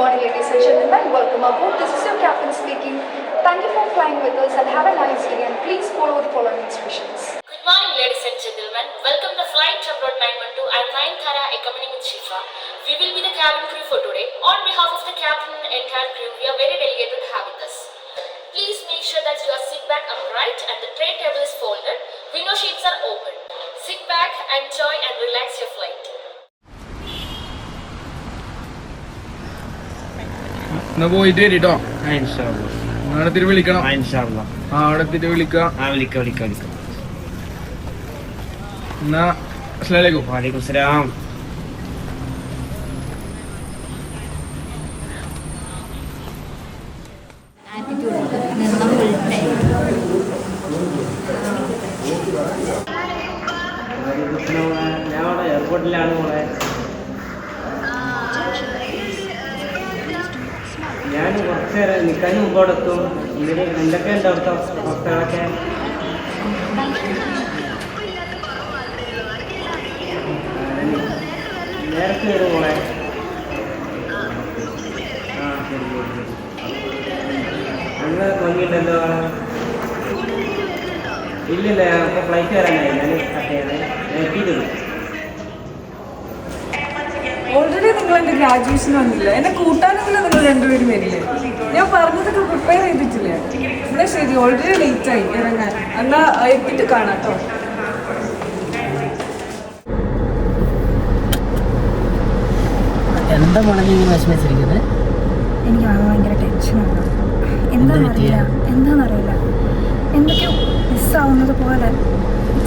morning, ladies and gentlemen. Welcome aboard. This is your captain speaking. Thank you for flying with us and have a nice day. And please follow the following instructions. Good morning, ladies and gentlemen. Welcome to Flight Abroad 912. I'm Nayanthara, accompanying with Shifa. We will be the cabin crew for today. On behalf of the captain and the entire crew, we are very delighted to have with us. Please make sure that your seat back upright and the tray table is folded. Window sheets are open. Sit back, enjoy and relax your flight. എന്നാ പോയിട്ട് വരിട്ടോ. അവിടെ തിരി വിളിക്കണം. അവിടെ തിരി വിളിക്കാം. എന്നാ അസ്സലാമു അലൈക്കും. വലൈക്കും സലാം. ഞാൻ അവിടെ എയർപോർട്ടിലാണ് മോളെ. ഞാൻ കുറച്ച് നേരം നിൽക്കാൻ മുമ്പ് അവിടെ എത്തും. ഇവര് എന്തൊക്കെ ഉണ്ട് അവിടുത്തെ അവസ്ഥകളൊക്കെ? നേരത്തെ വരും മോളെ. ആ ശരി ശരി. അങ്ങനെ തോന്നിയിട്ടുണ്ടല്ലോ. ഇല്ലില്ല, അപ്പോൾ ഫ്ലൈറ്റ് വരാനായി. ഞാൻ കട്ട് ചെയ്യണേ. ഞാൻ എത്തിയിട്ടുണ്ട്. ഓൾറെഡി നിങ്ങൾ എൻ്റെ ഗ്രാജുവേഷൻ വന്നില്ല. എന്നെ കൂട്ടാനെങ്കിലും നിങ്ങൾ രണ്ടുപേരും വരില്ലേ? ഞാൻ പറഞ്ഞതൊക്കെ പ്രിപ്പയർ ചെയ്തിട്ടില്ലേ? എന്നാ ശരി, ഓൾറെഡി ലേറ്റായി ഇറങ്ങാൻ. എന്നാ എത്തിയിട്ട് കാണാം കേട്ടോ. എന്താ മോളെ ഇങ്ങനെ വിഷമിച്ചിരിക്കുന്നത്? എനിക്ക് ഭയങ്കര ടെൻഷനാണ്. എന്താണെന്നറിയില്ല. എന്തൊക്കെയോ മിസ്സാവുന്നത് പോലെ.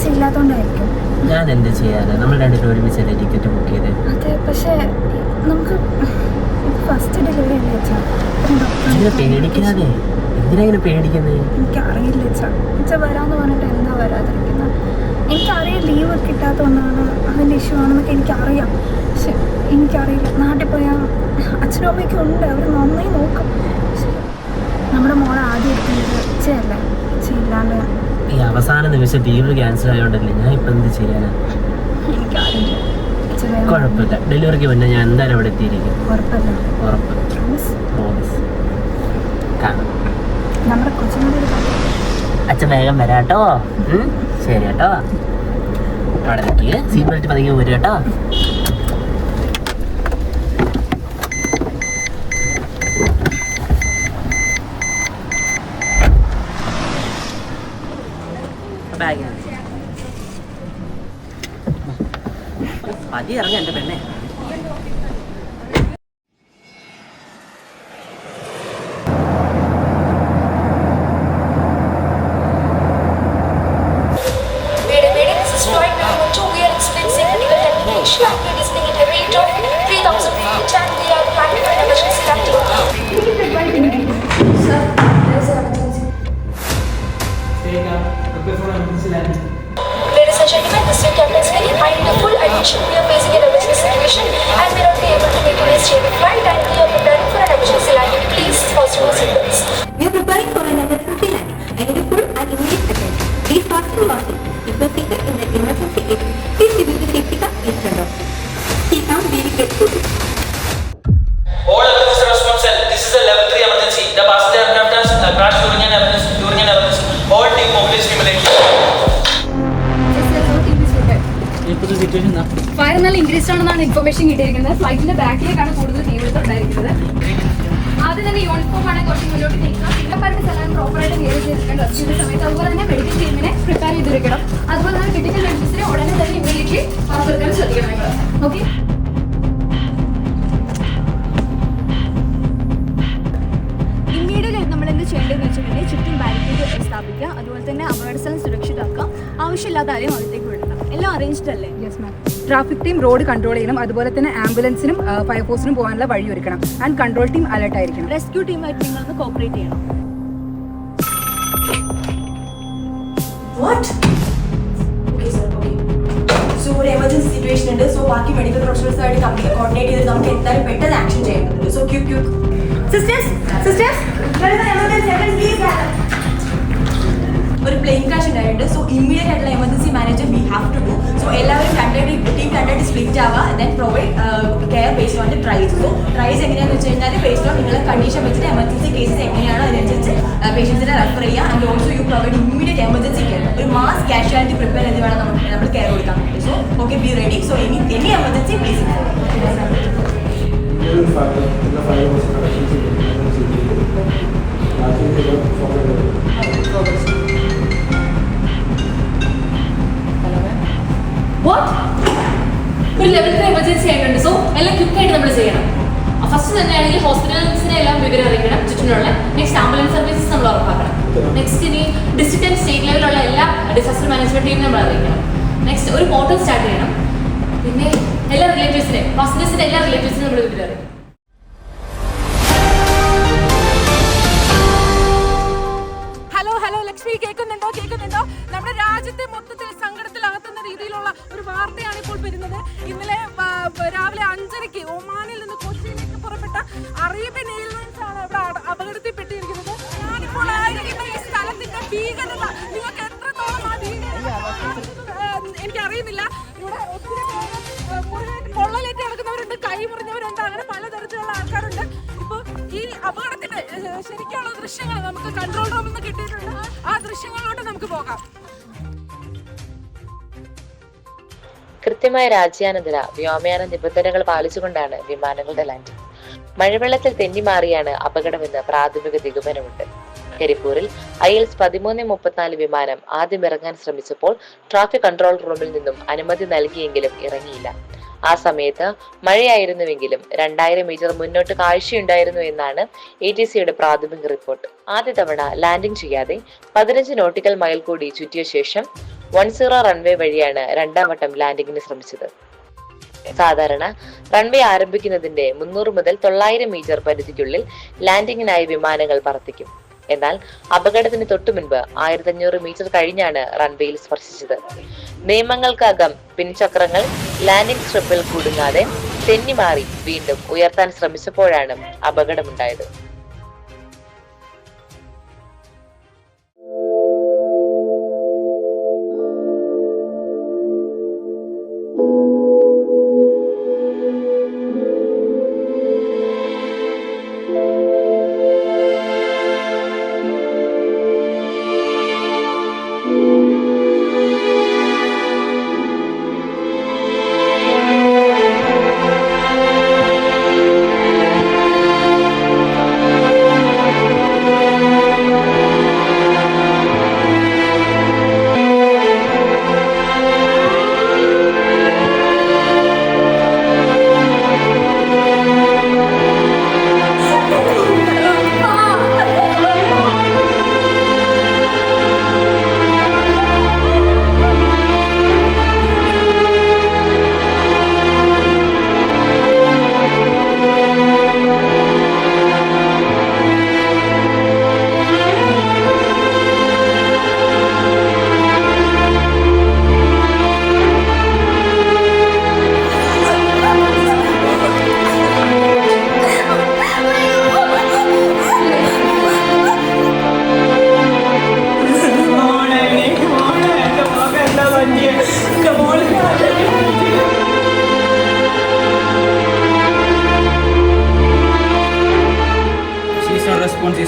ഇല്ലാത്തതുകൊണ്ടായിരിക്കും. ഞാൻ എന്ത് ചെയ്യാനാ? നമ്മൾ രണ്ടുപേരും ഒരുമിച്ചല്ലേ ടിക്കറ്റ് ബുക്ക് ചെയ്ത്. അതെ, പക്ഷേ നമുക്ക് ഫസ്റ്റ് ഡെലിവറി അല്ലേ വെച്ചാൽ പേടിക്കാതെ. എന്തിനാ ഇങ്ങനെ പേടിക്കുന്നത്? എനിക്കറിയില്ല വെച്ചാൽ വരാമെന്ന് പറഞ്ഞിട്ട് എന്താ വരാതിരിക്കുന്നത്? എനിക്കറിയാം ലീവ് കിട്ടാത്തതുകൊണ്ടാണ്, അതിൻ്റെ ഇഷ്യൂ ആണെന്നൊക്കെ എനിക്കറിയാം. പക്ഷെ എനിക്കറിയില്ല. നാട്ടിൽ പോയാൽ അച്ഛനും അമ്മയൊക്കെ ഉണ്ട്, അവർ നന്നായി നോക്കും. പക്ഷെ നമ്മുടെ മോളെ ആദ്യം എടുക്കുന്നത് ഇച്ചയല്ലേ. ഇല്ലാണ്ട് ഈ അവസാന നിമിഷം ലീവ് ക്യാൻസൽ ആയതുകൊണ്ടല്ലേ. ഞാൻ ഇപ്പം എന്ത് ചെയ്യാനാ? എനിക്കറിയില്ല. കുഴപ്പമില്ല, ഡെലിവറിക്ക് മുന്നേ ഞാൻ എന്തായാലും അവിടെ എത്തിയിരിക്കും. ഉറപ്പല്ല? ഉറപ്പ്. പ്രോമിസ്. കാണാം. നമ്മുടെ കൊച്ചുമോളോട് അച്ഛൻ വേഗം വരാട്ടോ. ശരി കേട്ടോ. അവിടെ നിൽക്കുക. സീറ്റ് ബെൽറ്റ് പതുങ്ങി പോരും കേട്ടോ. പതി ഇറങ്ങ എൻ്റെ പെണ്ണെ. Ladies and gentlemen, this is your captain speaking. I need a full attention. We are facing an emergency situation and may not be able to make a stable flight and we are preparing for an emergency landing. Please fasten your seatbelts. We are preparing for an emergency landing. I need a full and immediate attention. Please fasten your seatbelts. If you are seated in the emergency exit, please remove the safety cup in front of you. Sit down very carefully. All emergency response cell. This is a level 3 emergency. The passenger aircraft has crashed during an emergency. All team mobilized immediately. Fire നല്ല increased ആണെന്നാണ് information കിട്ടിയിരിക്കുന്നത്. ഫ്ലൈറ്റിന്റെ ബാക്കിലേക്കാണ് കൂടുതൽ തീപിടുത്തം ഉണ്ടായിരിക്കുന്നത്. ആദ്യം തന്നെ uniform ആണ് കുറച്ച് മുന്നോട്ട് നീക്കുക. ഇടക്കാരുടെ സ്ഥലം പ്രോപ്പറായിട്ട് കെയർ ചെയ്തിരിക്കണം റെസ്ക്യൂവിന്റെ സമയത്ത്. അതുപോലെ തന്നെ മെഡിക്കൽ ടീമിനെ പ്രിപ്പയർ ചെയ്തിരിക്കണം. അതുപോലെ തന്നെ ക്രിട്ടിക്കൽ മെഡിസിനെ ഉടനെ തന്നെ ഇമ്മീഡിയറ്റ്ലി പുറത്തെടുക്കാൻ ശ്രദ്ധിക്കണം നിങ്ങൾ. ഓക്കെ. ഇമ്മീഡിയറ്റ് നമ്മൾ എന്ത് ചെയ്യേണ്ടതെന്ന് വെച്ചിട്ടുണ്ടെങ്കിൽ ചുറ്റും ബാരിക്കേഡ് സ്ഥാപിക്കുക. അതുപോലെ തന്നെ അപകടസ്ഥലം സുരക്ഷിതമാക്കുക. ആവശ്യമില്ലാത്ത ആരെയും അകത്തേക്ക് വിടണം. എല്ലാം അറേഞ്ച്ഡ് അല്ലേ? Yes ma'am. Traffic team road control ചെയ്യണം. അതുപോലെ തന്നെ ആംബുലൻസിനും ഫയർഫോഴ്സിനും പോകാനുള്ള വഴി ഒരുക്കണം. ആൻഡ് കൺട്രോൾ ടീം അലർട്ട് ആയിരിക്കണം. റെസ്ക്യൂ ടീമായിട്ട് നിങ്ങളൊന്ന് കോപ്പറേറ്റ് ചെയ്യണം. What? Okay, sir. Okay. So, ഒരു emergency situation ഉണ്ട്. So, ബാക്കി മെഡിക്കൽ പ്രൊഫഷണൽസ് ആയിട്ട് കമ്പനി കോർഡിനേറ്റ് ചെയ്തിട്ട് നമുക്ക് എന്തായാലും പെട്ടെന്ന് ആക്ഷൻ ചെയ്യേണ്ടതുണ്ട്. So, quick. Sisters, there is an emergency. Please gather. ഒരു പ്ലെയിൻ ക്രാഷ് ഉണ്ടായിട്ടുണ്ട്. സോ ഇമ്മീഡിയറ്റ് ആയിട്ടുള്ള emergency manager we have to do. So എല്ലാവരും ടീം രണ്ടായിട്ട് സ്പ്ലിറ്റ് ആവുക, then provide care based on triage. So triage എങ്ങനെയാണെന്ന് വെച്ച് കഴിഞ്ഞാൽ ബേസ്ഡ് ഓൺ നിങ്ങളുടെ കണ്ടീഷൻ വെച്ചിട്ട് എമർജൻസി കേസസ് എങ്ങനെയാണോ അതിനനുസരിച്ച് പേഷ്യൻസിനെ റെഫർ ചെയ്യുക. And also you provide immediate emergency care. ഒരു മാസ് കാഷ്വാലിറ്റി പ്രിപ്പയർ ചെയ്ത് വേണം നമ്മൾ കെയർ കൊടുക്കാൻ വേണ്ടി. So okay, be ready. So any emergency please. ഒരു ലെവൽ 3 എമർജൻസി ആയിട്ടുണ്ട്. സോ എല്ലാം ക്വിക്കായിട്ട് നമ്മൾ ചെയ്യണം. ഫസ്റ്റ് തന്നെയാണെങ്കിൽ ഹോസ്പിറ്റൽസിനെ എല്ലാം വിവരം അറിയിക്കണം ചുറ്റിനുള്ള. നെക്സ്റ്റ് ആംബുലൻസ് സർവീസസ് നമ്മൾ ഉറപ്പാക്കണം. നെക്സ്റ്റ് ഇനി ഡിസ്ട്രിക്ട് ആൻഡ് സ്റ്റേറ്റ് ലെവലിലുള്ള എല്ലാ ഡിസാസ്റ്റർ മാനേജ്മെന്റ് ടീം നമ്മൾ അറിയിക്കണം. നെക്സ്റ്റ് ഒരു പോർട്ടൽ സ്റ്റാർട്ട് ചെയ്യണം. പിന്നെ എല്ലാ റിലേറ്റീവ്സിനെ പാസഞ്ചേഴ്സിന്റെ എല്ലാ റിലേറ്റീവ്സിനും നമ്മൾ വിവരം അറിയിക്കണം. ഹലോ ലക്ഷ്മി, കേൾക്കുന്നുണ്ടോ? നമ്മുടെ രാജ്യത്തെ മൊത്തത്തിൽ സങ്കടത്തിലാകുന്ന രീതിയിലുള്ള ഒരു വാർത്തയാണ് ഇപ്പോൾ വരുന്നത്. ഇന്നലെ രാവിലെ 5:30 ഒമാനിൽ നിന്ന് കൊച്ചിയിലേക്ക് പുറപ്പെട്ട അറേബ്യൻ എയർലൈൻസ് ആണ് ഇവിടെ അപകടത്തിൽപ്പെട്ടിരിക്കുന്നത്. ഞാനിപ്പോൾ ആയിരിക്കുന്ന ഈ സ്ഥലത്തിന്റെ ഭീകരത നിങ്ങൾക്ക് എത്രത്തോളം എനിക്കറിയുന്നില്ല. ഇവിടെ ഒത്തിരി പൊള്ളലേറ്റ് നടക്കുന്നവരുണ്ട്, കൈ മുറിഞ്ഞവരുണ്ട്, അങ്ങനെ പലതരത്തിലുള്ള ആൾക്കാരുണ്ട്. ഇപ്പോൾ ഈ അപകടത്തിന്റെ ശരിക്കുള്ള ദൃശ്യങ്ങൾ നമുക്ക് കൺട്രോൾ റൂമിൽ നിന്ന് കിട്ടിയിട്ടുണ്ട്. ആ ദൃശ്യങ്ങളിലോട്ട് നമുക്ക് പോകാം. കൃത്യമായ രാജ്യാനന്തര വ്യോമയാന നിബന്ധനകൾ പാലിച്ചുകൊണ്ടാണ് വിമാനങ്ങളുടെ ലാൻഡിംഗ്. മഴവെള്ളത്തിൽ തെന്നിമാറിയാണ് അപകടമെന്ന് പ്രാഥമിക നിഗമനമുണ്ട്. കരിപ്പൂരിൽ ILS 1334 വിമാനം ആദ്യം ഇറങ്ങാൻ ശ്രമിച്ചപ്പോൾ ട്രാഫിക് കൺട്രോൾ റൂമിൽ നിന്നും അനുമതി നൽകിയെങ്കിലും ഇറങ്ങിയില്ല. ആ സമയത്ത് മഴയായിരുന്നുവെങ്കിലും 2000 മീറ്റർ മുന്നോട്ട് കാഴ്ചയുണ്ടായിരുന്നു എന്നാണ് ATCയുടെ പ്രാഥമിക റിപ്പോർട്ട്. ആദ്യ തവണ ലാൻഡിംഗ് ചെയ്യാതെ 15 നോട്ടിക്കൽ മൈൽ കൂടി ചുറ്റിയ ശേഷം 10 റൺവേ വഴിയാണ് രണ്ടാം വട്ടം ലാൻഡിങ്ങിന് ശ്രമിച്ചത്. സാധാരണ റൺവേ ആരംഭിക്കുന്നതിന്റെ 300 മുതൽ 900 മീറ്റർ പരിധിക്കുള്ളിൽ ലാൻഡിങ്ങിനായി വിമാനങ്ങൾ പറത്തിക്കും. എന്നാൽ അപകടത്തിന് തൊട്ടു മുൻപ് 1500 മീറ്റർ കഴിഞ്ഞാണ് റൺവേയിൽ സ്പർശിച്ചത്. നിയമങ്ങൾക്കകം പിൻചക്രങ്ങൾ ലാൻഡിംഗ് സ്ട്രിപ്പിൽ കുടുങ്ങാതെ തെന്നിമാറി വീണ്ടും ഉയർത്താൻ ശ്രമിച്ചപ്പോഴാണ് അപകടമുണ്ടായത്.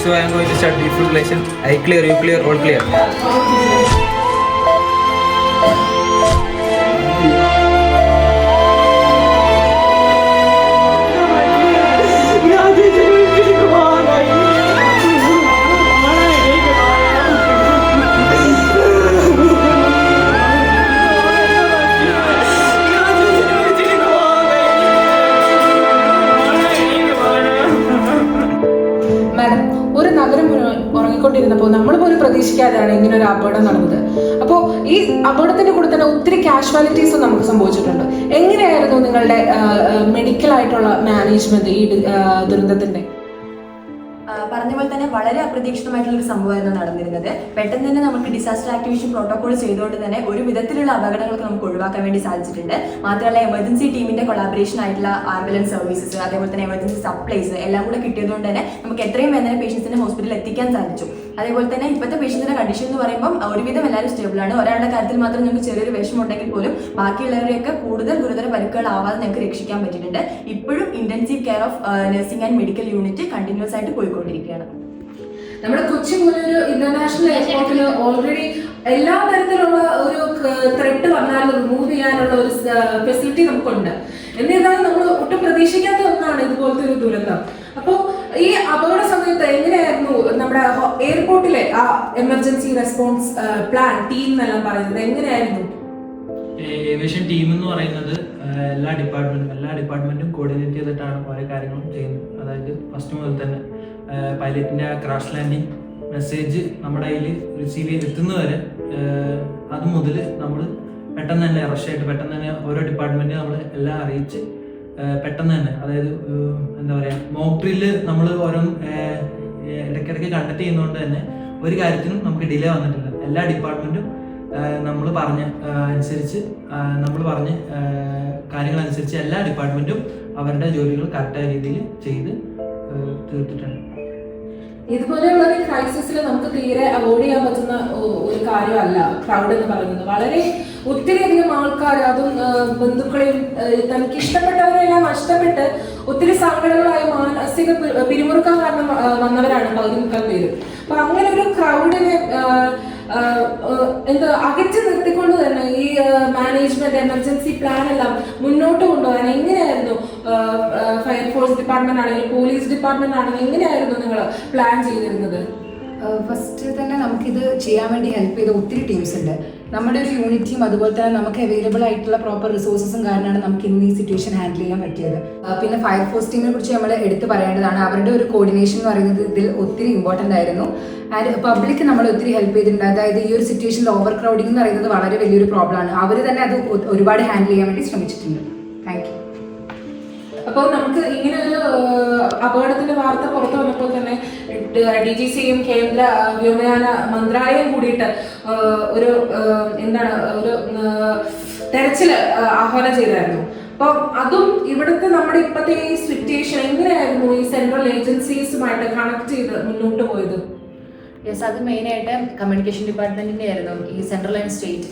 So I am going to start defibrillation. I clear, you clear, all clear. ഉറങ്ങിക്കൊണ്ടിരുന്നപ്പോൾ നമ്മൾ പോലും പ്രതീക്ഷിക്കാതെയാണ് ഇങ്ങനെ ഒരു അപകടം നടന്നത്. അപ്പോൾ ഈ അപകടത്തിന്റെ കൂടെ തന്നെ ഒത്തിരി കാഷ്വാലിറ്റീസും നമുക്ക് സംഭവിച്ചിട്ടുണ്ട്. എങ്ങനെയായിരുന്നു നിങ്ങളുടെ മെഡിക്കൽ ആയിട്ടുള്ള മാനേജ്മെന്റ് ഈ ദുരന്തത്തിന്റെ? പറഞ്ഞ പോലെ തന്നെ വളരെ അപ്രതീക്ഷിതമായിട്ടുള്ള ഒരു സംഭവമായിരുന്നു നടന്നിരുന്നത്. പെട്ടെന്ന് തന്നെ നമുക്ക് ഡിസാസ്റ്റർ ആക്ടിവേഷൻ പ്രോട്ടോകോൾ ചെയ്തുകൊണ്ട് തന്നെ ഒരു വിധത്തിലുള്ള അപകടങ്ങളൊക്കെ നമുക്ക് ഒഴിവാക്കാൻ വേണ്ടി സാധിച്ചിട്ടുണ്ട്. മാത്രമല്ല എമർജൻസി ടീമിന്റെ കൊളാബറേഷൻ ആയിട്ടുള്ള ആംബുലൻസ് സർവീസസ്, അതേപോലെ തന്നെ എമർജൻസി സപ്ലൈസ് എല്ലാം കൂടെ കിട്ടിയതുകൊണ്ട് തന്നെ നമുക്ക് എത്രയും വേദന പേഷ്യൻസിനെ ഹോസ്പിറ്റലിൽ എത്തിക്കാൻ സാധിച്ചു. അതേപോലെ തന്നെ ഇപ്പോഴത്തെ പേഷ്യൻസിന്റെ കണ്ടീഷൻ എന്ന് പറയുമ്പോൾ ഒരുവിധം എല്ലാവരും സ്റ്റേബിൾ ആണ്. ഒരാളുടെ കാര്യത്തിൽ മാത്രം നിങ്ങൾക്ക് ചെറിയൊരു വിഷമം ഉണ്ടെങ്കിൽ പോലും ബാക്കിയുള്ളവരെയൊക്കെ കൂടുതൽ ഗുരുതര പരിക്കുകളാവാതെ നിങ്ങൾക്ക് രക്ഷിക്കാൻ പറ്റിയിട്ടുണ്ട്. ഇപ്പോഴും intensive care of nursing and medical unit continuous ആയിട്ട് പോയിക്കൊണ്ടിരിക്കുകയാണ്. നമ്മുടെ കൊച്ചി പോലൊരു ഇന്റർനാഷണൽ എയർപോർട്ടിൽ ഓൾറെഡി എല്ലാ തരത്തിലുള്ള ഒരു ത്രെട്ട് വന്നാലും റിമൂവ് ചെയ്യാനുള്ള ഒരു ഫെസിലിറ്റി നമുക്കുണ്ട്. എന്നിരുന്നാലും നമ്മൾ ഒട്ടും പ്രതീക്ഷിക്കാത്ത ഒന്നാണ് ഇതുപോലത്തെ ഒരു ദുരന്തം. അപ്പോൾ ഈ അപകട സമയത്ത് എങ്ങനെയായിരുന്നു നമ്മുടെ എയർപോർട്ടിലെ ആ എമർജൻസി റെസ്പോൺസ് പ്ലാൻ ടീം എന്നെല്ലാം പറയുന്നത് എങ്ങനെയായിരുന്നു? ഏവിയേഷൻ ടീം എന്ന് പറയുന്നത് എല്ലാ ഡിപ്പാർട്ട്മെന്റും കോർഡിനേറ്റ് ചെയ്തിട്ടാണ് ഓരോ കാര്യങ്ങളും ചെയ്യുന്നത്. അതായത് ഫസ്റ്റ് മുതൽ തന്നെ പൈലറ്റിന്റെ ക്രാഷ് ലാൻഡിങ് മെസ്സേജ് നമ്മുടെ കയ്യിൽ റിസീവ് എത്തുന്നവരെ അത് മുതൽ നമ്മൾ പെട്ടെന്ന് തന്നെ റഷായിട്ട് പെട്ടെന്ന് തന്നെ ഓരോ ഡിപ്പാർട്ട്മെന്റ് നമ്മൾ എല്ലാം അറിയിച്ച് പെട്ടെന്ന് തന്നെ, അതായത് എന്താ പറയുക, മോക്ക് ഡ്രില്ല് നമ്മൾ ഓരോ ഇടയ്ക്കിടയ്ക്ക് കണ്ടക്ട് ചെയ്യുന്നതുകൊണ്ട് തന്നെ ഒരു കാര്യത്തിനും നമുക്ക് ഡിലേ വന്നിട്ടില്ല. എല്ലാ ഡിപ്പാർട്ട്മെന്റും നമ്മൾ പറഞ്ഞ കാര്യങ്ങളനുസരിച്ച് എല്ലാ ഡിപ്പാർട്ട്മെന്റും അവരുടെ ജോലികൾ കറക്റ്റായ രീതിയിൽ ചെയ്ത് തീർത്തിട്ടുണ്ട്. ഇതുപോലെയുള്ള ഒരു ക്രൈസിസിൽ നമുക്ക് തീരെ അവോയ്ഡ് ചെയ്യാൻ പറ്റുന്ന ഒരു കാര്യമല്ല ക്രൗഡ് എന്ന് പറയുന്നത്. വളരെ ഒത്തിരിയധികം ആൾക്കാർ, അതും ബന്ധുക്കളെയും തനിക്ക് ഇഷ്ടപ്പെട്ടവരെല്ലാം നഷ്ടപ്പെട്ട് ഒത്തിരി സങ്കടങ്ങളായ മാനസിക പിരിമുറുക്കം കാരണം വന്നവരാണ് 15 പേര്. അപ്പൊ അങ്ങനെ ഒരു ക്രൗഡിനെ അകറ്റി നിർത്തിക്കൊണ്ട് തന്നെ ഈ മാനേജ്മെന്റ് എമർജൻസി പ്ലാൻ എല്ലാം മുന്നോട്ട് കൊണ്ടുപോകാൻ എങ്ങനെയായിരുന്നു ഫയർഫോഴ്സ് ഡിപ്പാർട്ട്മെന്റ് ആണെങ്കിലും പോലീസ് ഡിപ്പാർട്ട്മെന്റ് ആണെങ്കിലും എങ്ങനെയായിരുന്നു നിങ്ങൾ പ്ലാൻ ചെയ്തിരുന്നത്? ഫസ്റ്റ് തന്നെ നമുക്കിത് ചെയ്യാൻ വേണ്ടി ഹെൽപ്പ് ചെയ്ത ഒത്തിരി ടീംസ് ഉണ്ട്. നമ്മുടെ ഒരു യൂണിറ്റും അതുപോലെ തന്നെ നമുക്ക് അവൈലബിൾ ആയിട്ടുള്ള പ്രോപ്പർ റിസോഴ്സസും കാരണമാണ് നമുക്ക് ഇന്ന് ഈ സിറ്റുവേഷൻ ഹാൻഡിൽ ചെയ്യാൻ പറ്റിയത്. പിന്നെ ഫയർഫോഴ്സ് ടീമിനെ കുറിച്ച് നമ്മൾ എടുത്തു പറയേണ്ടതാണ്. അവരുടെ ഒരു കോർഡിനേഷൻ എന്ന് പറയുന്നത് ഇതിൽ ഒത്തിരി ഇമ്പോർട്ടൻ്റ് ആയിരുന്നു. ആൻഡ് പബ്ലിക് നമ്മൾ ഒത്തിരി ഹെൽപ്പ് ചെയ്തിട്ടുണ്ട്. അതായത് ഈ ഒരു സിറ്റുവേഷനിൽ ഓവർ ക്രൗഡിംഗ് എന്ന് പറയുന്നത് വളരെ വലിയൊരു പ്രോബ്ലമാണ്. അവർ തന്നെ അത് ഒരുപാട് ഹാൻഡിൽ ചെയ്യാൻ വേണ്ടി ശ്രമിച്ചിട്ടുണ്ട്. Thank you. അപ്പോൾ നമുക്ക് ഇങ്ങനെ ഒരു അപകടത്തിന്റെ വാർത്ത പുറത്തു വന്നപ്പോൾ തന്നെ DGCയും കേന്ദ്ര വ്യോമയാന മന്ത്രാലയം കൂടിയിട്ട് ഒരു തെരച്ചിൽ ആഹ്വാനം ചെയ്തായിരുന്നു. അപ്പം അതും ഇവിടുത്തെ നമ്മുടെ ഇപ്പോഴത്തെ ഈ സിറ്റുവേഷൻ എങ്ങനെയായിരുന്നു ഈ സെൻട്രൽ ഏജൻസീസുമായിട്ട് കണക്ട് ചെയ്ത് മുന്നോട്ട് പോയത്? യെസ്, അത് മെയിനായിട്ട് കമ്മ്യൂണിക്കേഷൻ ഡിപ്പാർട്ട്മെന്റിന്റെ ആയിരുന്നു. ഈ സെൻട്രൽ ആൻഡ് സ്റ്റേറ്റ്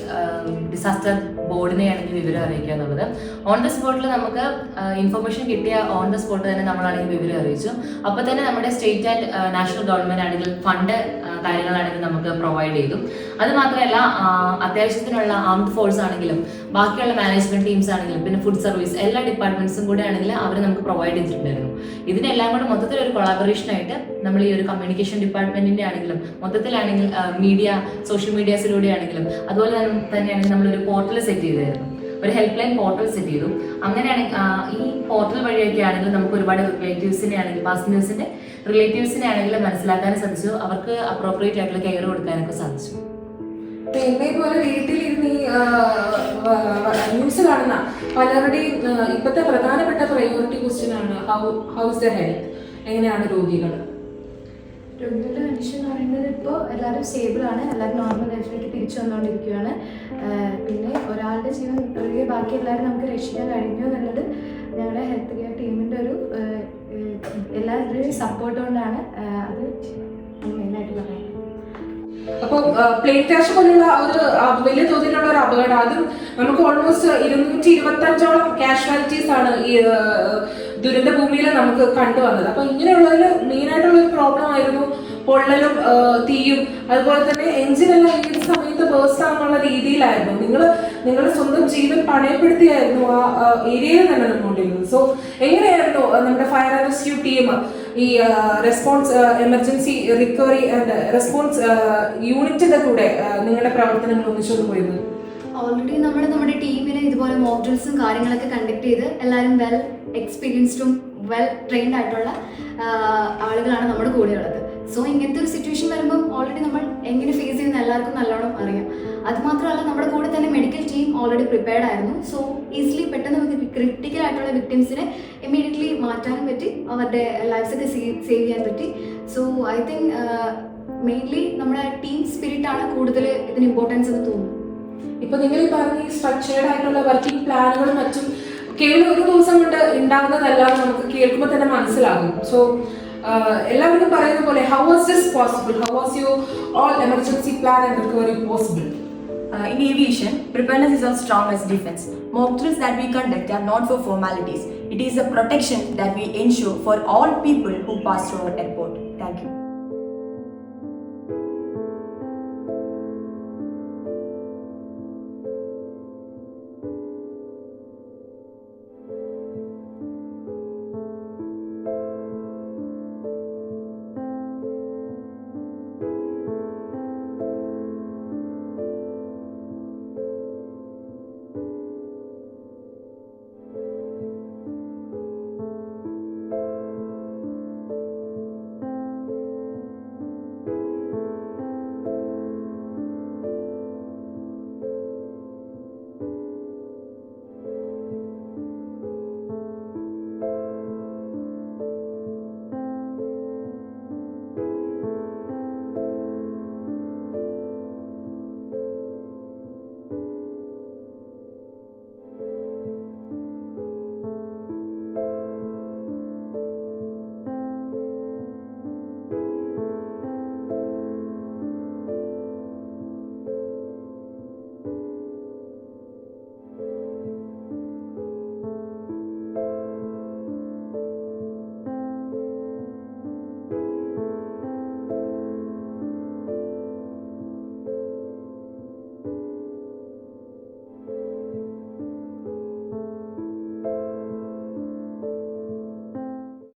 ഡിസാസ്റ്റർ ബോർഡിനെയാണ് ഈ വിവരം അറിയിക്കുക എന്നുള്ളത്. ഓൺ ദ സ്പോട്ടിൽ നമുക്ക് ഇൻഫർമേഷൻ കിട്ടിയ ഓൺ ദ സ്പോട്ട് തന്നെ നമ്മളാണെങ്കിൽ വിവരം അറിയിച്ചു. അപ്പോൾ തന്നെ നമ്മുടെ സ്റ്റേറ്റ് ആൻഡ് നാഷണൽ ഗവൺമെന്റ് ആണെങ്കിലും ഫണ്ട് കാര്യങ്ങളാണെങ്കിലും നമുക്ക് പ്രൊവൈഡ് ചെയ്തു. അത് മാത്രമല്ല, അത്യാവശ്യത്തിനുള്ള ആംഡ് ഫോഴ്സ് ആണെങ്കിലും ബാക്കിയുള്ള മാനേജ്മെന്റ് ടീംസ് ആണെങ്കിലും പിന്നെ ഫുഡ് സർവീസ് എല്ലാ ഡിപ്പാർട്ട്മെന്റ്സും കൂടെ ആണെങ്കിൽ അവർ നമുക്ക് പ്രൊവൈഡ് ചെയ്തിട്ടുണ്ടായിരുന്നു. ഇതിനെല്ലാം കൂടെ മൊത്തത്തിലൊരു കൊളാബറേഷനായിട്ട് നമ്മൾ ഈ ഒരു കമ്മ്യൂണിക്കേഷൻ ഡിപ്പാർട്ട്മെന്റിന്റെ ആണെങ്കിലും മൊത്തത്തിലാണെങ്കിൽ മീഡിയ, സോഷ്യൽ മീഡിയാസിലൂടെ ആണെങ്കിലും അതുപോലെ തന്നെയാണെങ്കിൽ നമ്മളൊരു പോർട്ടൽ സെറ്റ് ചെയ്തായിരുന്നു. ഒരു ഹെൽപ്പ് ലൈൻ പോർട്ടൽ സെറ്റ് ചെയ്തു. അങ്ങനെയാണെങ്കിൽ ഈ പോർട്ടൽ വഴിയൊക്കെ ആണെങ്കിൽ നമുക്ക് ഒരുപാട് റിലേറ്റീവ്സിനെ ആണെങ്കിൽ പാസഞ്ചേഴ്സിന്റെ റിലേറ്റീവ്സിനെ ആണെങ്കിലും മനസ്സിലാക്കാനും സാധിച്ചു. അവർക്ക് അപ്രോപ്രിയേറ്റ് ആയിട്ടുള്ള കെയർ കൊടുക്കാനൊക്കെ സാധിച്ചു. എന്നെ പോലെ വീട്ടിലിരുന്ന് ന്യൂസ് കാണുന്ന പലരുടെയും ഇപ്പോഴത്തെ പ്രധാനപ്പെട്ട പ്രയോറിറ്റി ക്വസ്റ്റ്യൻ ആണ് ഹൗസ് ദ ഹെൽത്ത്, എങ്ങനെയാണ് രോഗികൾ? രോഗികളുടെ കണ്ടീഷൻ എന്ന് പറയുന്നത് ഇപ്പോൾ എല്ലാവരും സ്റ്റേബിളാണ്, എല്ലാവരും നോർമൽ ലൈഫിലേക്ക് തിരിച്ചു വന്നുകൊണ്ടിരിക്കുകയാണ്. പിന്നെ ഒരാളുടെ ജീവൻ ഒഴികെ ബാക്കി എല്ലാവരും നമുക്ക് രക്ഷിക്കാൻ കഴിഞ്ഞു എന്നുള്ളത് ഞങ്ങളുടെ ഹെൽത്ത് കെയർ ടീമിൻ്റെ ഒരു എല്ലാവരുടെയും സപ്പോർട്ട് കൊണ്ടാണ്. അത് മെയിനായിട്ട് പറയുന്നത്. അപ്പോൾ പ്ലെയിൻ ക്രാഷ് പോലുള്ള ഒരു വലിയ തോതിലുള്ള ഒരു അപകടം, അതും നമുക്ക് ഓൾമോസ്റ്റ് 225ഓളം കാഷ്വാലിറ്റീസ് ആണ് ഈ ദുരന്ത ഭൂമിയിൽ നമുക്ക് കണ്ടുവന്നത്. അപ്പൊ ഇങ്ങനെയുള്ളതിൽ മെയിനായിട്ടുള്ള ഒരു പ്രോബ്ലം ആയിരുന്നു പൊള്ളലും തീയും. അതുപോലെ തന്നെ എഞ്ചിനെല്ലാം ഏത് സമയത്ത് ബേസ്റ്റ് ആണെന്നുള്ള രീതിയിലായിരുന്നു. നിങ്ങൾ സ്വന്തം ജീവൻ പണയപ്പെടുത്തിയായിരുന്നു ആ ഏരിയയിൽ തന്നെ നിന്നുകൊണ്ടിരുന്നത്. സോ എങ്ങനെയായിരുന്നു നമ്മുടെ ഫയർ ആൻഡ് റെസ്ക്യൂ ടീം ഈ response emergency recovery and response യൂണിറ്റിന്റെ കൂടെ നിങ്ങളുടെ പ്രവർത്തനങ്ങൾ ഒന്നിച്ചുകൊണ്ട് പോയിരുന്നത്? ഓൾറെഡി നമ്മുടെ ടീമിന് ഇതുപോലെ മോക്ക് ഡ്രിൽസും കാര്യങ്ങളൊക്കെ കണ്ടക്ട് ചെയ്ത് എല്ലാവരും വെൽ എക്സ്പീരിയൻസ്ഡും വെൽ ട്രെയിൻഡ് ആയിട്ടുള്ള ആളുകളാണ് നമ്മുടെ കൂടെയുള്ളത്. സോ ഇങ്ങനത്തെ ഒരു സിറ്റുവേഷൻ വരുമ്പം ഓൾറെഡി നമ്മൾ എങ്ങനെ ഫേസ് ചെയ്യുന്ന എല്ലാവർക്കും നല്ലോണം അറിയാം. അതുമാത്രമല്ല നമ്മുടെ കൂടെ തന്നെ മെഡിക്കൽ ടീം ഓൾറെഡി പ്രിപ്പയർഡ് ആയിരുന്നു. സോ ഈസിലി പെട്ടെന്ന് നമുക്ക് ക്രിട്ടിക്കൽ ആയിട്ടുള്ള വിക്ടിംസിനെ ഇമ്മീഡിയറ്റ്ലി മാറ്റാനും പറ്റി, അവരുടെ ലൈഫ്സ് ഒക്കെ സേവ് ചെയ്യാൻ പറ്റി. സോ ഐ തിങ്ക് മെയിൻലി നമ്മുടെ ടീം സ്പിരിറ്റ് ആണ് കൂടുതൽ ഇതിന് ഇമ്പോർട്ടൻസ് എന്ന് തോന്നുന്നു. ഇപ്പൊ നിങ്ങൾ ഈ പറഞ്ഞ ഈ സ്ട്രക്ചേർഡ് ആയിട്ടുള്ള വർക്കിംഗ് പ്ലാനുകളും മറ്റും കേവലം ഒരു ദിവസം കൊണ്ട് ഉണ്ടാകുന്നതല്ല, നമുക്ക് കേൾക്കുമ്പോൾ തന്നെ മനസ്സിലാകും. സോ എല്ലാവരും പറയുന്ന പോലെ how was this possible, how was your all emergency plan and recovery possible? In aviation, preparedness is as strong as defense. Mock drills that we conduct are not for formalities. It is a protection that we ensure for all people who pass through our airport.